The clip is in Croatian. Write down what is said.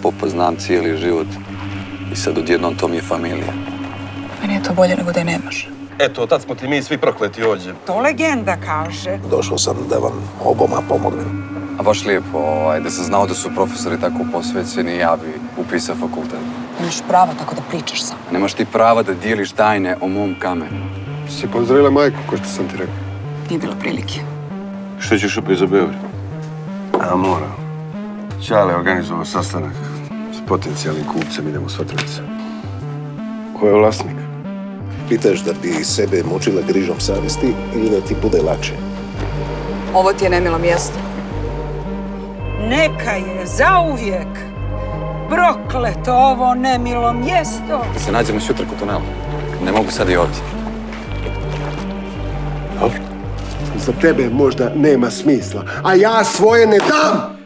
Popa znam cijeli život i sad odjednom to mi je familija. Meni je to bolje nego da je nemaš. Eto, tad smo ti mi svi prokleti ovdje. To legenda kaže. Došao sam da vam oboma pomognem. A baš lijepo, da sam znao da su profesori tako posvećeni, ja bi upisao fakultet. Nemaš prava tako da pričaš sam. Nemaš ti prava da dijeliš tajne o mom kamenu. Si pozdravila majku, ko što sam ti rekao. Nije bilo prilike. Što ćeš opet za Beograd? A moram. Čale organizovao sastanak s potencijalnim kupcem, idemo s Vatrovice. Ko je vlasnik? Pitaš da bi sebe mučila grižom savjesti ili da ti bude lakše? Ovo ti je nemilo mjesto. Neka je zauvijek prokleto ovo nemilo mjesto. Da se nađemo sutra kod tunela. Ne mogu sad i ovdje. Za tebe možda nema smisla, a ja svoje ne dam!